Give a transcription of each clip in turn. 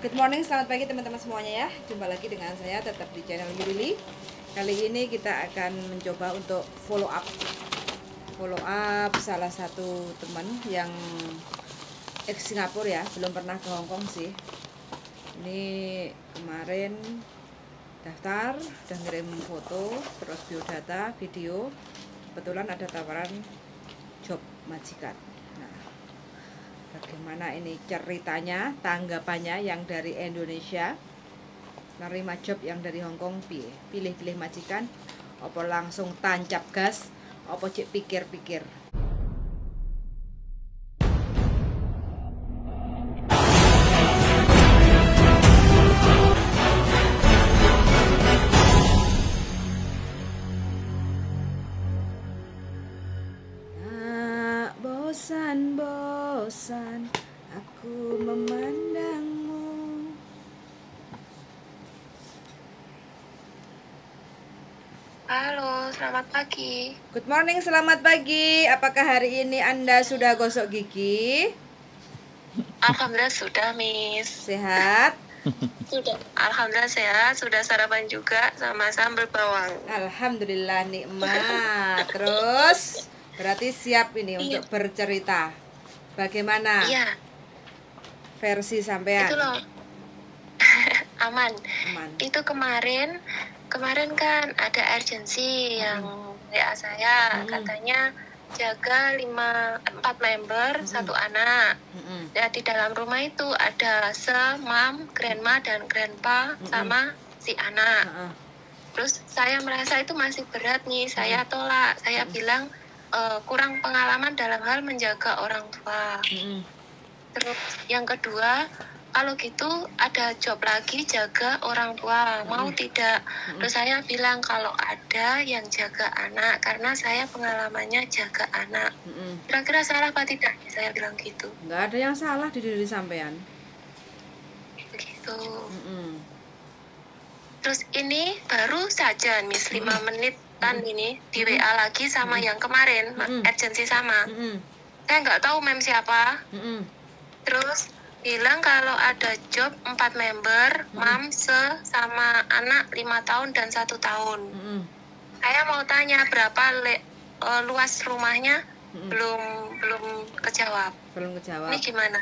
Good morning, selamat pagi teman-teman semuanya ya. Jumpa lagi dengan saya tetap di channel Yurili. Kali ini kita akan mencoba untuk follow up salah satu teman yang ex Singapura ya, belum pernah ke Hong Kong sih. Ini kemarin daftar, udah ngirim foto, terus biodata, video. Kebetulan ada tawaran job majikan. Bagaimana ini ceritanya, tanggapannya yang dari Indonesia nerima job yang dari Hong Kong, pilih-pilih majikan apa langsung tancap gas apa cek pikir-pikir. Bosan aku memandangmu. Halo, selamat pagi. Good morning, selamat pagi. Apakah hari ini Anda sudah gosok gigi? Alhamdulillah sudah, Miss. Sehat? Sudah. Alhamdulillah sehat. Sudah sarapan juga sama sambal bawang. Alhamdulillah nikmat. Terus berarti siap ini untuk bercerita. Bagaimana? Iya. Versi sampean? Itu loh. Aman. Itu kemarin kan ada urgensi yang WA saya, katanya jaga 4 member, 1 anak. Ya, di dalam rumah itu ada mom, grandma dan grandpa sama si anak. Terus saya merasa itu masih berat nih, saya tolak. Saya bilang kurang pengalaman dalam hal menjaga orang tua. Terus yang kedua, kalau gitu ada job lagi jaga orang tua, mau tidak? Terus saya bilang kalau ada yang jaga anak, karena saya pengalamannya jaga anak. Kira-kira salah apa tidak? Saya bilang gitu. Nggak ada yang salah di diri sampean. Begitu. Terus ini baru saja Miss 5 menitan ini di WA lagi sama yang kemarin, urgensi sama. Saya nggak tahu mem siapa. Terus bilang kalau ada job 4 member, mam, sama anak 5 tahun dan 1 tahun. Saya mau tanya berapa luas rumahnya, belum kejawab. Belum kejawab. Ini gimana?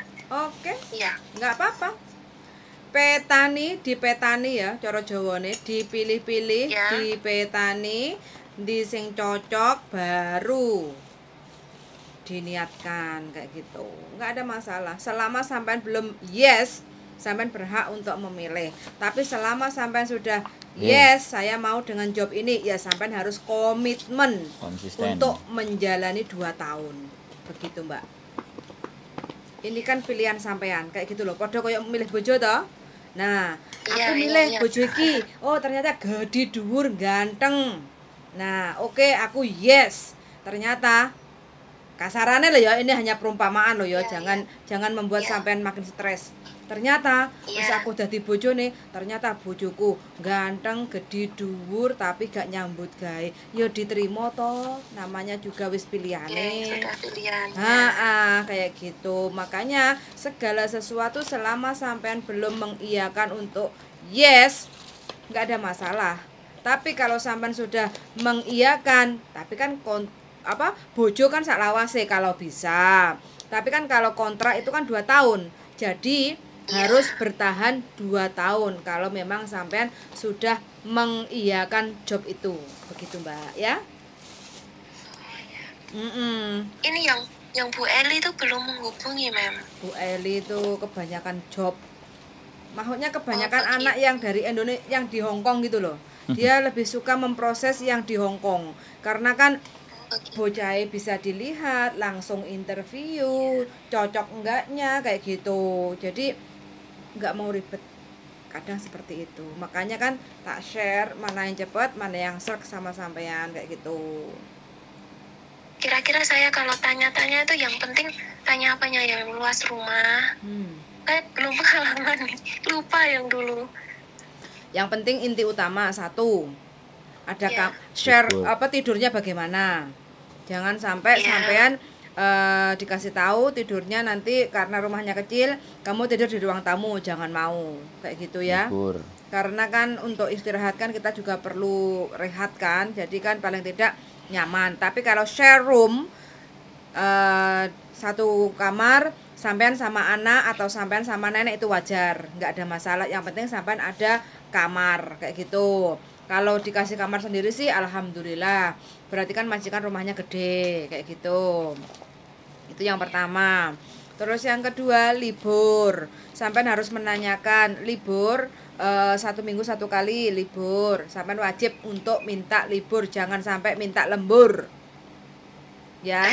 Oke. Iya. Nggak apa-apa. Dipetani ya, cara Jawane dipilih-pilih, Ya. dipetani, di sing cocok baru diniatkan kayak gitu. Nggak ada masalah. Selama sampean belum yes, sampean berhak untuk memilih. Tapi selama sampean sudah yes, saya mau dengan job ini, ya sampean harus komitmen untuk menjalani 2 tahun. Begitu, Mbak. Ini kan pilihan sampean kayak gitu loh. Padha koyo milih bojo toh. Nah, aku milih bojo iki. Oh, ternyata gede dhuwur, ganteng. Nah, oke, aku yes. Ternyata kasarannya loh ya, ini hanya perumpamaan loh ya, jangan membuat sampean makin stres. Ternyata pas aku dadi bojone, ternyata bojoku ganteng, gede dhuwur tapi gak nyambut gawe. Ya diterima toh, namanya juga wis pilihane. Sudah pilihan. Kayak gitu. Makanya segala sesuatu selama sampean belum mengiyakan untuk yes, nggak ada masalah. Tapi kalau sampean sudah mengiyakan, tapi kan bojo kan sak lawase kalau bisa. Tapi kan kalau kontrak itu kan 2 tahun. Jadi harus bertahan 2 tahun kalau memang sampean sudah mengiyakan job itu. Begitu, Mbak, ya. Ini yang Bu Eli itu belum menghubungi, Mem. Bu Eli itu kebanyakan job. Maksudnya kebanyakan anak yang dari Indonesia, yang di Hong Kong gitu loh. Dia lebih suka memproses yang di Hong Kong. Karena kan bocah bisa dilihat, langsung interview, cocok enggaknya kayak gitu. Jadi enggak mau ribet. Kadang seperti itu. Makanya kan tak share mana yang cepat, mana yang serk sama sampean kayak gitu. Kira-kira saya kalau tanya-tanya itu yang penting tanya apanya, yang luas rumah. Saya belum pengalaman nih, lupa yang dulu. Yang penting inti utama satu, ada share tidurnya bagaimana. Jangan sampai sampean dikasih tahu tidurnya nanti karena rumahnya kecil, kamu tidur di ruang tamu, jangan mau kayak gitu ya. Libur. Karena kan untuk istirahat kan kita juga perlu rehat kan, jadi kan paling tidak nyaman. Tapi kalau share room satu kamar, sampean sama anak atau sampean sama nenek itu wajar, nggak ada masalah. Yang penting sampean ada kamar kayak gitu. Kalau dikasih kamar sendiri sih alhamdulillah, berarti kan majikan rumahnya gede kayak gitu. Itu yang pertama. Terus yang kedua, libur. Sampean harus menanyakan libur 1 minggu 1 kali libur. Sampean wajib untuk minta libur, jangan sampai minta lembur. Ya,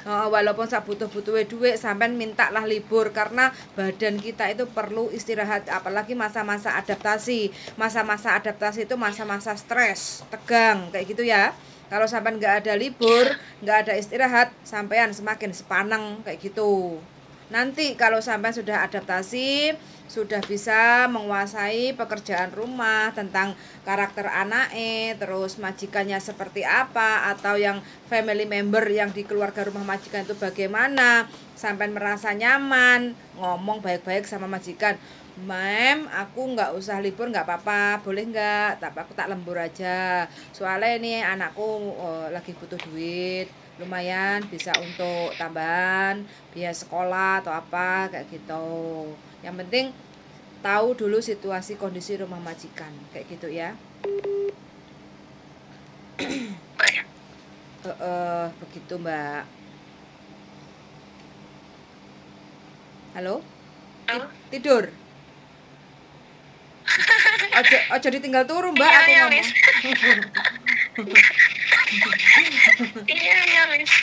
walaupun saya butuh duit, sampean mintalah libur karena badan kita itu perlu istirahat, apalagi masa-masa adaptasi. Masa-masa adaptasi itu masa-masa stres, tegang kayak gitu ya. Kalau sampean nggak ada libur, nggak ada istirahat, sampean semakin sepaneng kayak gitu. Nanti kalau sampean sudah adaptasi, sudah bisa menguasai pekerjaan rumah, tentang karakter anaknya, terus majikannya seperti apa, atau yang family member yang di keluarga rumah majikan itu bagaimana, sampean merasa nyaman, ngomong baik-baik sama majikan. Mem, aku nggak usah libur nggak apa-apa, boleh nggak? Tapi aku tak lembur aja. Soalnya ini anakku lagi butuh duit, lumayan bisa untuk tambahan biaya sekolah atau apa kayak gitu. Yang penting tahu dulu situasi kondisi rumah majikan kayak gitu ya. Begitu Mbak. Halo? Tidur? Ojo ditinggal turu Mbak, aku ngomong. Iya, Miss.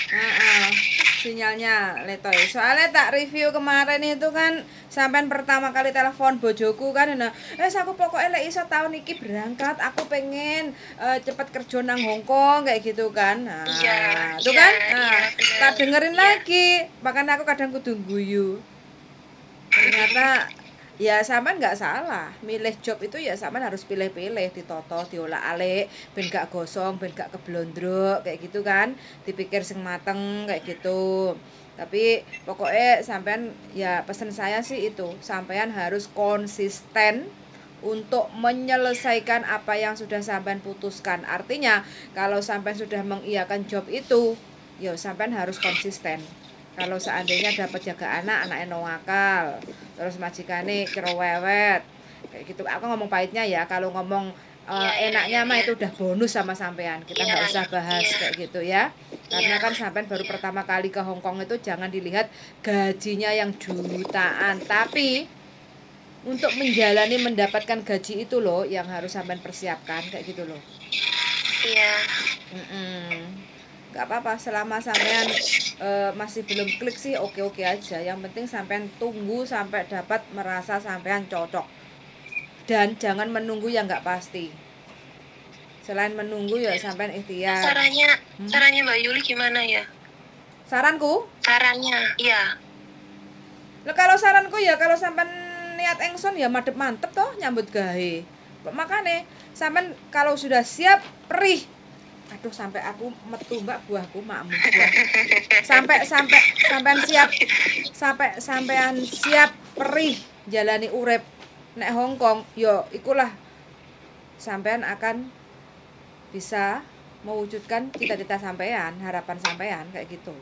Sinyalnya letoy. Soalnya tak review kemarin itu kan sampean pertama kali telepon bojoku kan, aku pokoknya lek iso tahun iki berangkat, aku pengen cepet kerja nang Hongkong kayak gitu kan. Nah, itu kan. Tak dengerin lagi. Makanya aku kadang kudu guyu. Ternyata ya sampean nggak salah, milih job itu ya sampean harus pilih-pilih, ditoto, diolah-alik, ben gak gosong, ben gak keblondrok kayak gitu kan, dipikir sing mateng kayak gitu. Tapi pokoknya sampean ya pesen saya sih itu, sampean harus konsisten untuk menyelesaikan apa yang sudah sampean putuskan. Artinya kalau sampean sudah mengiyakan job itu, ya sampean harus konsisten. Kalau seandainya dapat jaga anaknya nongakal, terus majikane kerowewet kayak gitu. Aku ngomong pahitnya ya, kalau ngomong enaknya mah itu udah bonus sama sampean, kita nggak usah bahas kayak gitu ya. Karena kan sampean baru pertama kali ke Hongkong, itu jangan dilihat gajinya yang jutaan, tapi untuk menjalani mendapatkan gaji itu loh yang harus sampean persiapkan kayak gitu loh. Iya. Gak apa-apa, selama sampean masih belum klik sih oke-oke aja. Yang penting sampean tunggu sampai dapat merasa sampean cocok. Dan jangan menunggu yang nggak pasti. Selain menunggu ya sampean ikhtiar. Sarannya Mbak Yuli gimana ya? Saranku? Sarannya, iya. Kalau saranku ya kalau sampean niat engson ya mantep toh nyambut gawe. Makanya sampean kalau sudah siap perih. Aduh, sampai aku metu Mbak, buahku makmu buah. Sampean siap perih jalani urip nek Hongkong, yo ikulah sampean akan bisa mewujudkan cita-cita sampean, harapan sampean kayak gitu.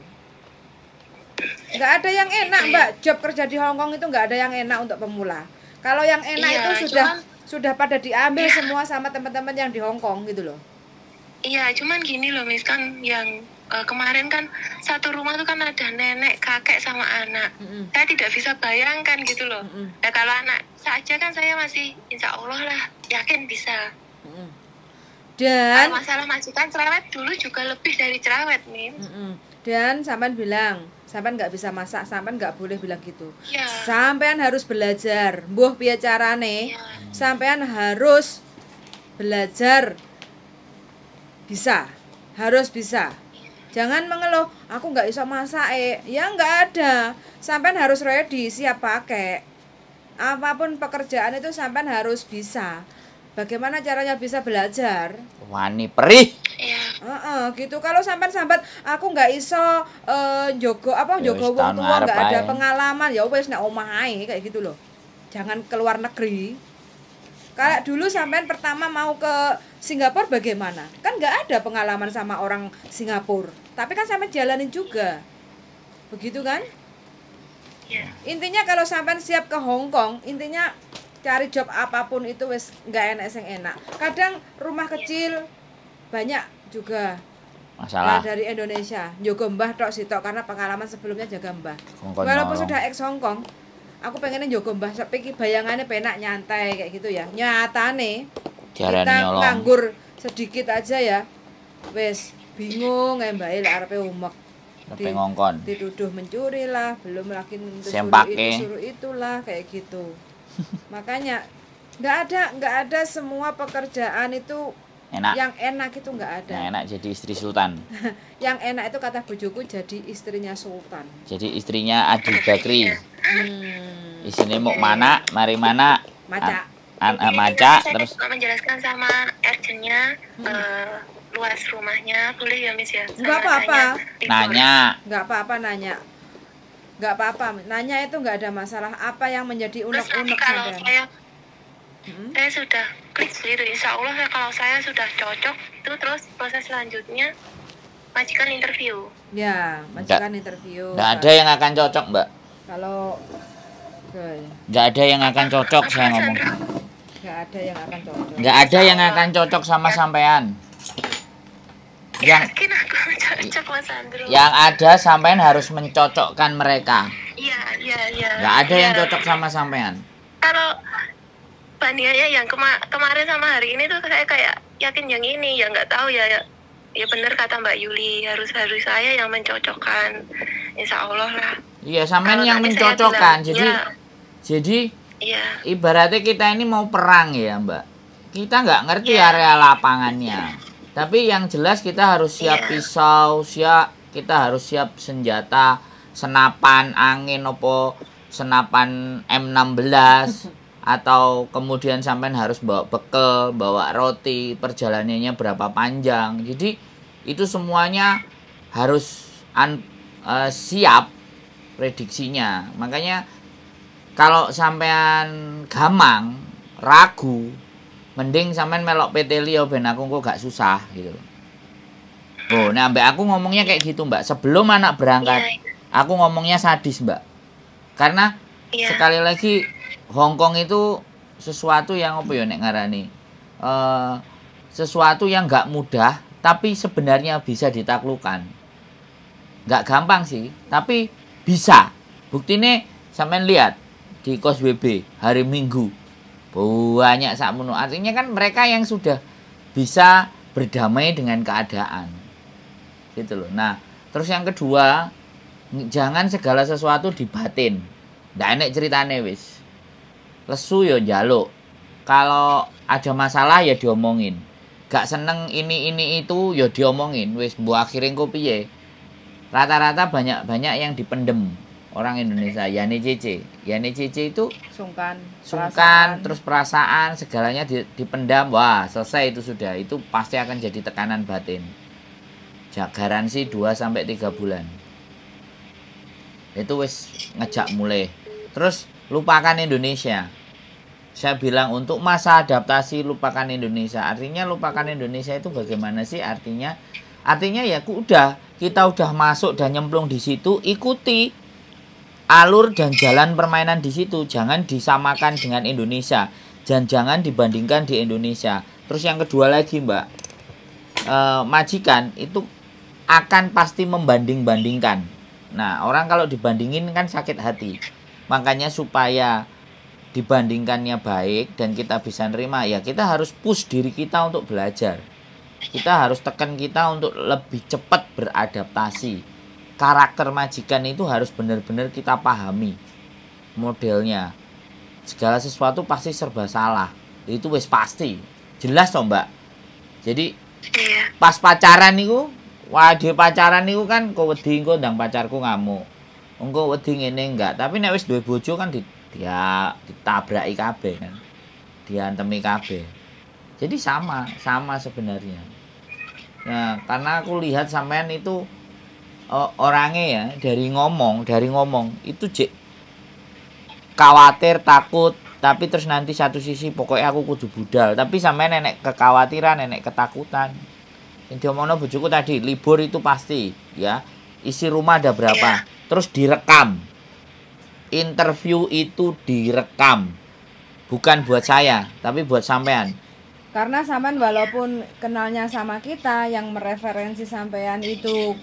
Nggak ada yang enak Mbak, job kerja di Hongkong itu nggak ada yang enak untuk pemula. Kalau yang enak itu sudah pada diambil semua sama teman-teman yang di Hongkong gitu loh. Iya, cuman gini loh Miss, kan yang kemarin kan satu rumah tuh kan ada nenek, kakek sama anak. Saya tidak bisa bayangkan gitu loh. Nah kalau anak saja kan saya masih insya Allah lah yakin bisa. Dan kalau masalah majikan cerewet dulu juga lebih dari cerewet nih. Dan sampean bilang sampean nggak bisa masak, sampean nggak boleh bilang gitu. Ya. Sampean harus belajar. Mbuh piye carane? Sampean harus belajar. Bisa, harus bisa. Jangan mengeluh, aku nggak bisa masak ya nggak ada. Sampean harus ready, siap pakai. Apapun pekerjaan itu sampean harus bisa. Bagaimana caranya bisa belajar? Wani perih. Iya. Gitu. Kalau sambat aku nggak iso jogo wis wong tahun tua, ngarep nggak ada ae. pengalaman, ya wis nek omah ae kayak gitu loh. Jangan ke luar negeri. Kalau dulu sampean pertama mau ke Singapura bagaimana? Kan nggak ada pengalaman sama orang Singapura. Tapi kan sampean jalanin juga. Begitu kan? Iya. Intinya kalau sampean siap ke Hong Kong, intinya cari job apapun itu wis nggak enak sing enak. Kadang rumah kecil banyak juga Masalah. dari Indonesia. Njogo mbah tok sitok karena pengalaman sebelumnya jaga mbah. Kongkon Walaupun nolong. sudah ex Hong Kong, aku pengennya njogo mbah sampai bayangannya penak nyantai kayak gitu ya. Nyatane Jarane kita nyolong. nganggur sedikit aja ya. Wis bingung mbak lek arepe umek. Tapi ngongkon. Dituduh mencuri lah, belum lagi Sempake. suruh itulah kayak gitu. Makanya nggak ada semua pekerjaan itu Enak. yang enak itu nggak ada. Yang enak jadi istri sultan. Yang enak itu kata bojoku jadi istrinya sultan. Jadi istrinya Adil Bakri. Isinya mau Oke. mana, mari mana. Maca. Maca Saya terus juga menjelaskan sama urgentnya luas rumahnya, boleh ya Miss ya? Nggak Sama apa-apa. nanya. Nggak apa-apa nanya. Nggak apa-apa. Nanya itu nggak ada masalah. Apa yang menjadi Terus nanti unek-unek kalau sampean? saya sudah klik gitu, insya Allah kalau saya sudah cocok itu terus proses selanjutnya majikan interview. Ya, majikan interview. Nggak ada yang akan cocok, Mbak. Kalau Nggak ada yang akan cocok, saya ngomong. nggak ada yang akan cocok. Nggak ada yang akan cocok sama sampean. Yang Yakin aku cocok Mas Andrew. yang ada sampean harus mencocokkan mereka. Iya. Nggak ada yang Iya. cocok sama sampean. Kalau bandingannya yang kemarin sama hari ini tuh saya kayak yakin yang ini ya nggak tahu ya benar kata Mbak Yuli harus saya yang mencocokkan, insya Allah lah. Iya, sampean Kalau yang tadi saya mencocokkan. bilang, Jadi iya ibaratnya kita ini mau perang ya, Mbak. Kita nggak ngerti Iya. area lapangannya. Tapi yang jelas kita harus siap Iya. pisau, kita harus siap senjata, senapan angin opo, senapan M16 atau kemudian sampean harus bawa bekal, bawa roti, perjalanannya berapa panjang. Jadi itu semuanya harus siap prediksinya. Makanya kalau sampean gamang, ragu, mending sampean melok PT Lio ben aku kok gak susah gitu loh. Oh, nah Mbak aku ngomongnya kayak gitu, Mbak. Sebelum anak berangkat, aku ngomongnya sadis, Mbak. Karena iya sekali lagi Hong Kong itu sesuatu yang apa ya nek ngarani? Sesuatu yang gak mudah, tapi sebenarnya bisa ditaklukkan. Gak gampang sih, tapi bisa. Buktinya sampean lihat di Kos WB hari Minggu banyak sakmono. Artinya kan mereka yang sudah bisa berdamai dengan keadaan. Gitu loh. Nah, terus yang kedua, jangan segala sesuatu dibatin. Ndak enek ceritane wis. Lesu ya njaluk. Kalau ada masalah ya diomongin. Gak seneng ini itu ya diomongin. Wis mbok akhire engko piye? Rata-rata banyak yang dipendem orang Indonesia. Yani Cece itu sungkan, terus perasaan segalanya dipendam. Wah, selesai itu sudah. Itu pasti akan jadi tekanan batin. Garansi 2 sampai 3 bulan. Itu wis ngejak mulai. Terus lupakan Indonesia. Saya bilang untuk masa adaptasi lupakan Indonesia. Artinya lupakan Indonesia itu bagaimana sih? Artinya ya kita udah masuk dan nyemplung di situ, ikuti alur dan jalan permainan di situ. Jangan disamakan dengan Indonesia. Jangan dibandingkan di Indonesia. Terus yang kedua lagi, Mbak, majikan itu akan pasti membanding-bandingkan. Nah, orang kalau dibandingin kan sakit hati. Makanya supaya dibandingkannya baik dan kita bisa nerima, ya kita harus push diri kita untuk belajar. Kita harus tekan kita untuk lebih cepat beradaptasi. Karakter majikan itu harus benar-benar kita pahami modelnya. Segala sesuatu pasti serba salah. Itu wis pasti. Jelas toh, Mbak. Jadi pas pacaran niku, pacaran niku kan kok wedi engko ndang pacarku ngamuk. Engko wedi ngene enggak, tapi nek wis duwe bojo kan dia ditabraki kabeh kan. Diantemi kabeh. Jadi sama sebenarnya. Nah, karena aku lihat sampean itu orangnya ya dari ngomong itu khawatir, takut, tapi terus nanti satu sisi pokoknya aku kudu budal, tapi sampean nenek kekhawatiran, nenek ketakutan. Yang diomongno bojoku tadi, libur itu pasti ya. Isi rumah ada berapa? Terus direkam. Interview itu direkam. Bukan buat saya, tapi buat sampean. Karena sampean walaupun kenalnya sama kita, yang mereferensi sampean itu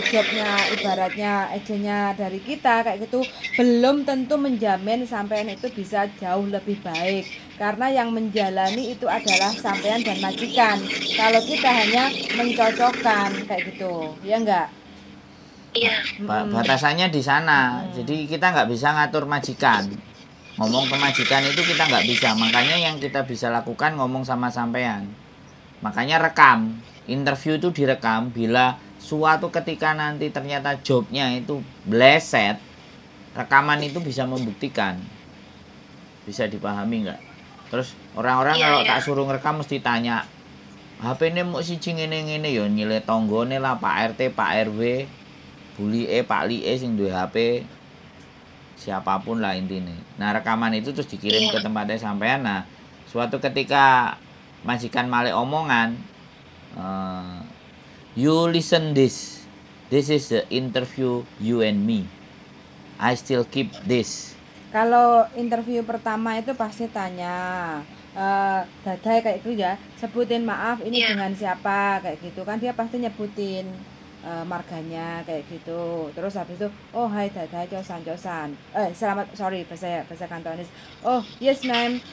jobnya ibaratnya agennya dari kita kayak gitu, belum tentu menjamin sampean itu bisa jauh lebih baik. Karena yang menjalani itu adalah sampean dan majikan. Kalau kita hanya mencocokkan kayak gitu, ya enggak? Iya. Batasannya di sana. Jadi kita nggak bisa ngatur majikan. Ngomong ke majikan itu kita nggak bisa. Makanya yang kita bisa lakukan ngomong sama sampean. Makanya rekam. Interview itu direkam. Bila suatu ketika nanti ternyata jobnya itu bleset, rekaman itu bisa membuktikan. Bisa dipahami nggak? Terus orang-orang kalau tak suruh ngerekam mesti tanya, HP ini mau siji ngene-ngene ya nyile tonggone lah, Pak RT, Pak RW, Buli Pak Li sing duwe HP. Siapapun lah intinya. Nah, rekaman itu terus dikirim ke tempatnya sampean. Nah, suatu ketika majikan male omongan, you listen this. This is the interview you and me. I still keep this. Kalau interview pertama itu pasti tanya, Dadai kayak gitu ya, sebutin maaf ini dengan siapa kayak gitu kan, dia pasti nyebutin marganya kayak gitu. Terus habis itu, oh hai Dadai cosan selamat, sorry bahasa Kantonis, oh yes ma'am,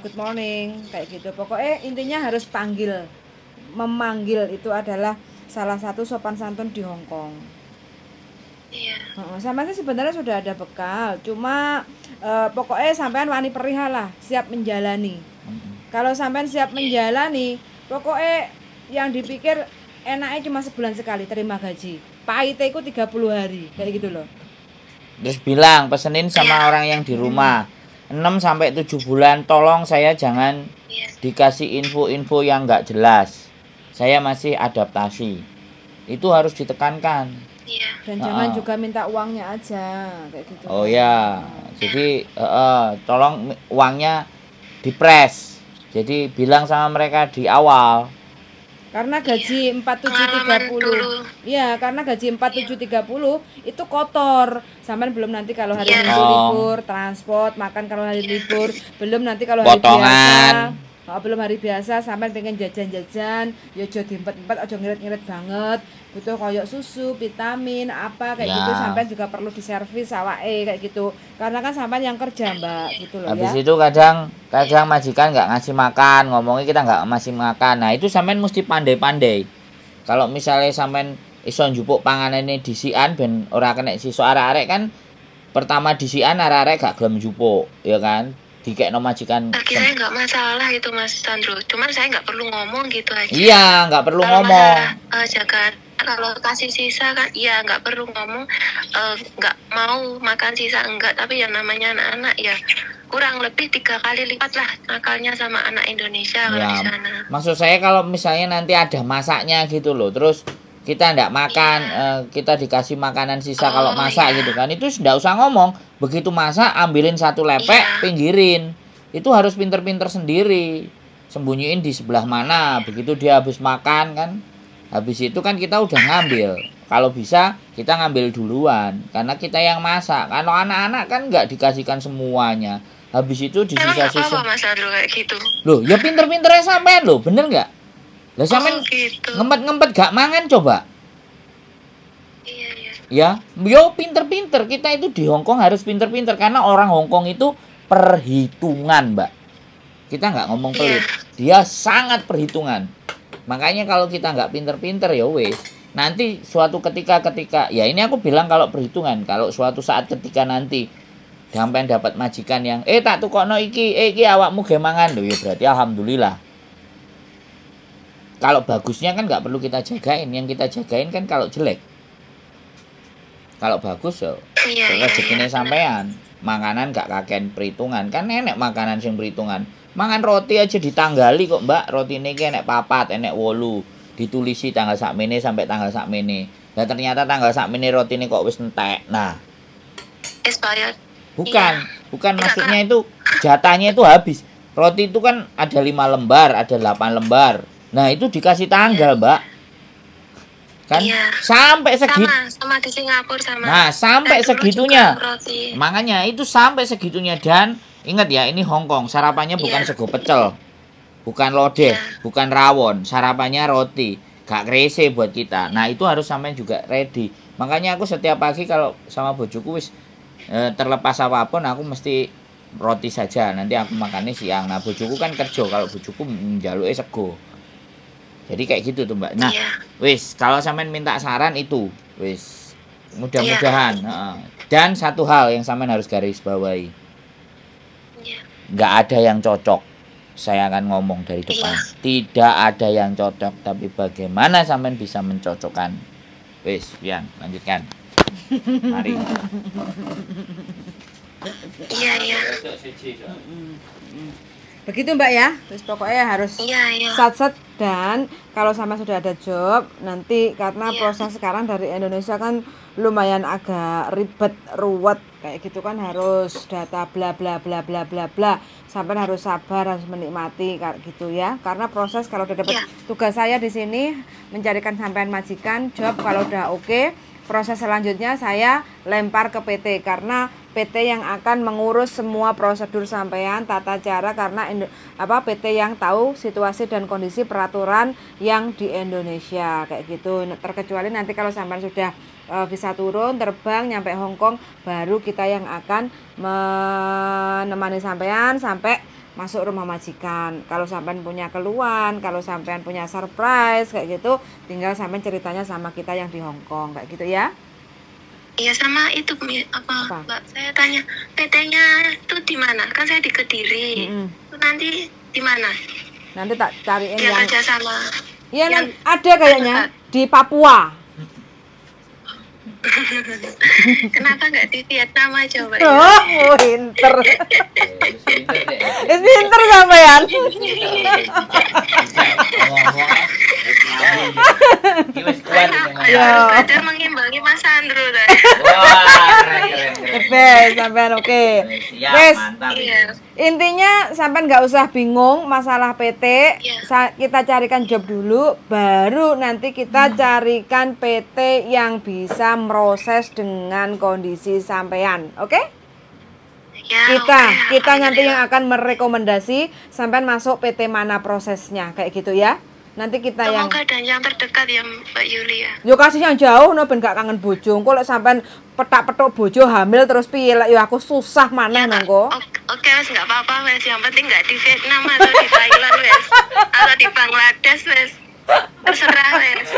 good morning kayak gitu. Pokoknya intinya harus memanggil itu adalah salah satu sopan santun di Hong Kong. Iya. Sama sih sebenarnya sudah ada bekal, cuma pokoknya sampean wani perihal lah, siap menjalani. Kalau sampean siap menjalani, pokoknya yang dipikir enaknya cuma sebulan sekali terima gaji. Pahitnya itu 30 hari, kayak gitu loh. Terus bilang, pesenin sama orang yang di rumah, 6-7 bulan tolong saya jangan dikasih info-info yang nggak jelas. Saya masih adaptasi. Itu harus ditekankan. Dan jangan juga minta uangnya aja kayak gitu. Oh ya, jadi tolong uangnya dipres. Jadi bilang sama mereka di awal. Karena gaji 4730. Iya, karena gaji 4730 itu kotor. Sampean belum nanti kalau hari Minggu libur, transport, makan kalau hari libur, belum nanti kalau hari biasa. Belum hari biasa sampean pengen jajan-jajan, ya aja diempet-empet, aja ngirit-ngirit banget. Butuh koyok susu, vitamin, apa kayak gitu, sampean juga perlu diservis awake kayak gitu. Karena kan sampean yang kerja, Mbak, gitu loh. Habis itu kadang majikan nggak ngasih makan, ngomongnya kita nggak ngasih makan. Nah, itu sampean mesti pandai-pandai. Kalau misalnya sampean iso njupuk panganane disian ben ora kena siswa arek-arek kan, pertama disian arek-arek gak gelem njupuk, ya kan? Dikekno majikan. Akhirnya nggak masalah itu Mas Sandro, cuman saya nggak perlu ngomong gitu aja. Iya, nggak perlu ngomong. Jaga kalau kasih sisa kan, iya nggak perlu ngomong, nggak mau makan sisa enggak, tapi yang namanya anak-anak ya kurang lebih 3 kali lipat lah nakalnya sama anak Indonesia kalau di sana. Maksud saya kalau misalnya nanti ada masaknya gitu loh, terus kita ndak makan, kita dikasih makanan sisa kalau masak gitu kan, itu ndak usah ngomong. Begitu masak ambilin satu lepek, pinggirin. Itu harus pinter-pinter sendiri, sembunyiin di sebelah mana. Begitu dia habis makan kan, habis itu kan kita udah ngambil. Kalau bisa kita ngambil duluan, karena kita yang masak. Kalau anak-anak kan nggak dikasihkan semuanya. Habis itu di sisa-sisa. Mas Andro kayak gitu. Loh, ya pinter-pinternya sampean loh, bener nggak? Lah sampean gitu. ngempet-ngempet gak mangan coba. Iya. Ya, yo pinter-pinter. Kita itu di Hong Kong harus pinter-pinter, karena orang Hong Kong itu perhitungan, Mbak. Kita nggak ngomong pelit. Dia sangat perhitungan. Makanya kalau kita nggak pinter-pinter ya wes. Nanti suatu ketika ya ini aku bilang kalau perhitungan, kalau suatu saat ketika nanti sampean dapat majikan yang tak tukokno iki awakmu ge mangan lho, ya berarti alhamdulillah. Kalau bagusnya kan nggak perlu kita jagain, yang kita jagain kan kalau jelek. Kalau bagus ya rezekine sampean. Makanan gak kakean perhitungan, kan enek makanan sing perhitungan. Mangan roti aja ditanggali kok, Mbak. Rotine iki enek 4, enek 8. ditulisi tanggal sakmene sampai tanggal sakmene. Nah ternyata tanggal sakmene roti ini kok wis entek. Nah, expired. bukan, Iya. bukan maksudnya itu jatahnya itu habis. Roti itu kan ada 5 lembar, ada 8 lembar. Nah, itu dikasih tanggal, Mbak. Kan Iya. sampai segitu. Sama di Singapura sama. Nah, sampai Saya dulu segitunya. juga roti. Makanya itu sampai segitunya. Dan ingat ya, ini Hong Kong, sarapannya bukan Iya. sego pecel. Bukan lodeh, Iya. bukan rawon, sarapannya roti. Gak krese buat kita. Nah, itu harus sampai juga ready. Makanya aku setiap pagi kalau sama bojoku wis terlepas apapun aku mesti roti saja. Nanti aku makannya siang. Nah, bojoku kan kerja, kalau bojoku njaluke sego. Jadi kayak gitu tuh, Mbak. Nah, Iya. wis kalau sampean minta saran itu, wis mudah-mudahan. Dan satu hal yang sampean harus garis bawahi. Iya. Nggak ada yang cocok. Saya akan ngomong dari depan. Iya. Tidak ada yang cocok, tapi bagaimana sampean bisa mencocokkan. Wis, Pian, lanjutkan. Mari. Iya, iya. Begitu Mbak ya. Terus pokoknya harus Iya, iya. sat-sat. Dan kalau sama sudah ada job nanti, karena Iya. proses sekarang dari Indonesia kan lumayan agak ribet, ruwet kayak gitu kan, harus data bla bla bla bla bla bla. Sampai harus sabar, harus menikmati kayak gitu ya. Karena proses kalau udah dapat Iya. tugas saya di sini mencarikan sampean majikan job, kalau udah oke, proses selanjutnya saya lempar ke PT, karena PT yang akan mengurus semua prosedur sampean, tata cara, karena PT yang tahu situasi dan kondisi peraturan yang di Indonesia kayak gitu. Terkecuali nanti kalau sampean sudah bisa turun terbang nyampe Hong Kong, baru kita yang akan menemani sampean sampai masuk rumah majikan. Kalau sampean punya keluhan, kalau sampean punya surprise kayak gitu, tinggal sampean ceritanya sama kita yang di Hong Kong kayak gitu ya. Iya, sama itu Apa? Mbak, saya tanya PT-nya itu di mana? Kan saya di Kediri. Itu nanti di mana? Nanti tak cariin Dia yang kerja sama. iya yang ada kayaknya di Papua. Kenapa nggak di Vietnam aja, Mbak? Oh, pinter. Pinter sampean. Ya. Ada mengimbangi Mas Andro tadi. Wah, keren. Sampean oke. Siap, Wes. mantap. Iya. Intinya sampean nggak usah bingung masalah PT. Iya. Kita carikan job dulu, baru nanti kita carikan PT yang bisa proses dengan kondisi sampean. Oke? Ya, Kita oke, nanti yang alhamdulillah. akan merekomendasi sampean masuk PT mana prosesnya kayak gitu ya. Nanti kita yang Semoga dan yang terdekat ya Mbak Yulia. yo kasih yang jauh no ben gak kangen bojo. Engko lek sampean petak-petuk bojo hamil terus piye lek yo aku susah maneh nongko. Oke Mas, nggak apa-apa Mas. Yang penting nggak di Vietnam atau di Thailand Mas. Atau di Bangladesh Mas. Terserah Mas.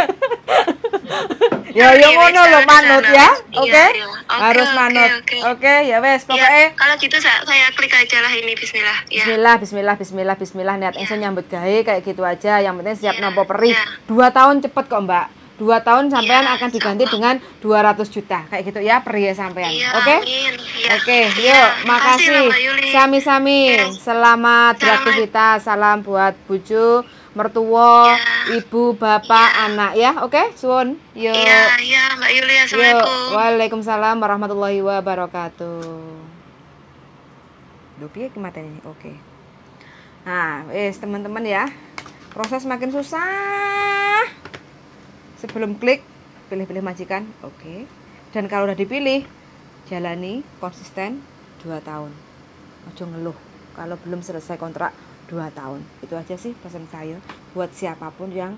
Yo ngono lho manut ya. Oke? Iya. Oke, Harus oke, manut. oke. Oke, ya wes Ya, pokoknya kalau gitu saya klik aja lah ini Bismillah. Ya. Bismillah niat ingsun nyambut gawe kayak gitu aja. Yang penting siap Ya, nampa perih. ya. 2 tahun cepet kok, Mbak. 2 tahun sampean Ya, akan diganti sama. dengan 200 juta kayak gitu ya perih sampean. Iya, Oke? amin. Ya. Oke, Ya, yuk, makasih makasih. loh, Mbak Yuli. Sami-sami. Ya. Selamat Selamat. beraktivitas. Salam buat bojo, mertua, Ya. ibu, bapak, Ya. anak ya. Oke, suwun. Yuk. Iya, Mbak Yulia. Yuk. Assalamualaikum. Waalaikumsalam warahmatullahi wabarakatuh. Duh, piye ki materi ini? Oke. Nah, wis teman-teman ya. Proses makin susah. Sebelum klik, pilih-pilih majikan. Oke. Dan kalau udah dipilih, jalani konsisten 2 tahun. Ojo ngeluh kalau belum selesai kontrak 2 tahun. Itu aja sih pesan saya buat siapapun yang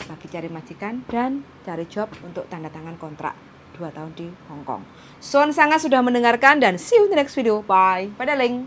lagi cari majikan dan cari job untuk tanda tangan kontrak 2 tahun di Hong Kong. Suwun sangat sudah mendengarkan dan see you in the next video. Bye. Pada link.